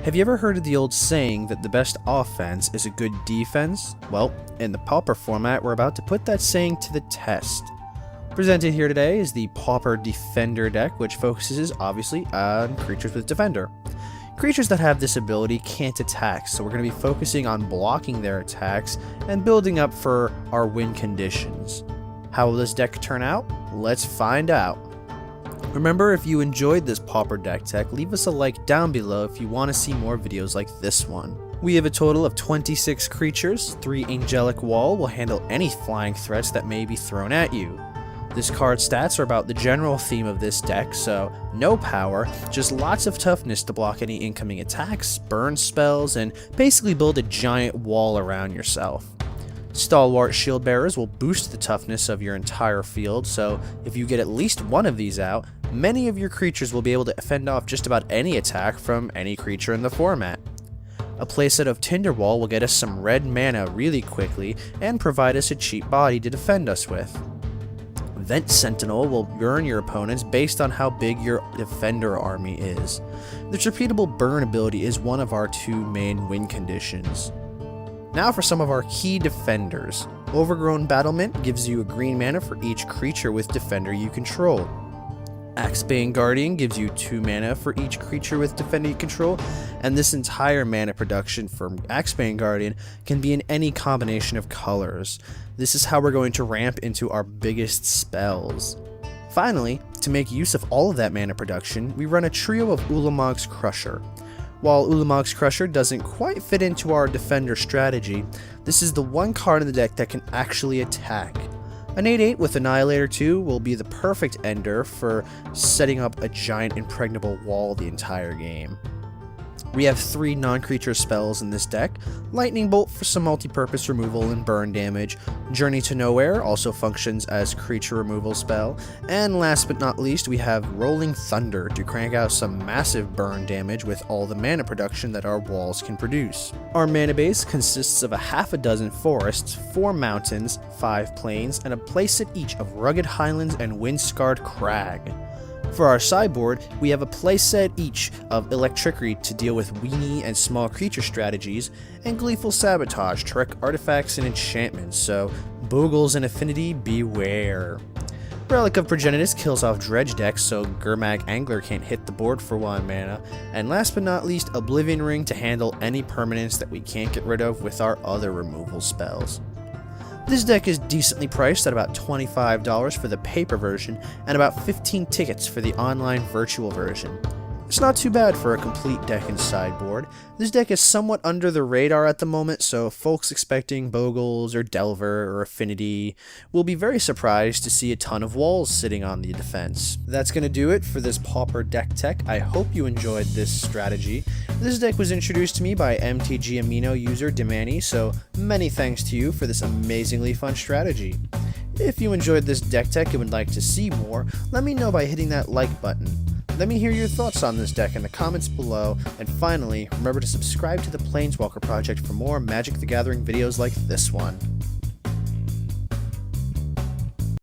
Have you ever heard of the old saying that the best offense is a good defense? Well, in the Pauper format, we're about to put that saying to the test. Presented here today is the Pauper Defender deck, which focuses, obviously, on creatures with Defender. Creatures that have this ability can't attack, so we're going to be focusing on blocking their attacks and building up for our win conditions. How will this deck turn out? Let's find out. Remember, if you enjoyed this Pauper deck tech, leave us a like down below if you want to see more videos like this one. We have a total of 26 creatures. 3 Angelic Wall will handle any flying threats that may be thrown at you. This card's stats are about the general theme of this deck, so no power, just lots of toughness to block any incoming attacks, burn spells, and basically build a giant wall around yourself. Stalwart Shield-Bearers will boost the toughness of your entire field, so if you get at least one of these out, many of your creatures will be able to fend off just about any attack from any creature in the format. A playset of Tinder Wall will get us some red mana really quickly and provide us a cheap body to defend us with. Vent Sentinel will burn your opponents based on how big your defender army is. This repeatable burn ability is one of our 2 main win conditions. Now for some of our key defenders. Overgrown Battlement gives you a green mana for each creature with defender you control. Axebane Guardian gives you 2 mana for each creature with defender you control, and this entire mana production from Axebane Guardian can be in any combination of colors. This is how we're going to ramp into our biggest spells. Finally, to make use of all of that mana production, we run a trio of Ulamog's Crusher. While Ulamog's Crusher doesn't quite fit into our defender strategy, this is the one card in the deck that can actually attack. An 8/8 with Annihilator 2 will be the perfect ender for setting up a giant impregnable wall the entire game. We have 3 non-creature spells in this deck: Lightning Bolt for some multi-purpose removal and burn damage, Journey to Nowhere also functions as creature removal spell, and last but not least we have Rolling Thunder to crank out some massive burn damage with all the mana production that our walls can produce. Our mana base consists of a half a dozen forests, 4 mountains, 5 plains, and a playset each of Rugged Highlands and Wind-Scarred Crag. For our sideboard, we have a playset each of Electricity to deal with weenie and small creature strategies, and Gleeful Sabotage to wreck artifacts and enchantments, so Bogles and Affinity beware. Relic of Progenitus kills off dredge decks so Gurmag Angler can't hit the board for 1 mana, and last but not least, Oblivion Ring to handle any permanents that we can't get rid of with our other removal spells. This deck is decently priced at about $25 for the paper version and about 15 tickets for the online virtual version. It's not too bad for a complete deck and sideboard. This deck is somewhat under the radar at the moment, so folks expecting Bogles or Delver or Affinity will be very surprised to see a ton of walls sitting on the defense. That's going to do it for this Pauper deck tech. I hope you enjoyed this strategy. This deck was introduced to me by MTG Amino user Demani, so many thanks to you for this amazingly fun strategy. If you enjoyed this deck tech and would like to see more, let me know by hitting that like button. Let me hear your thoughts on this deck in the comments below, and finally, remember to subscribe to the Planeswalker project for more Magic the Gathering videos like this one.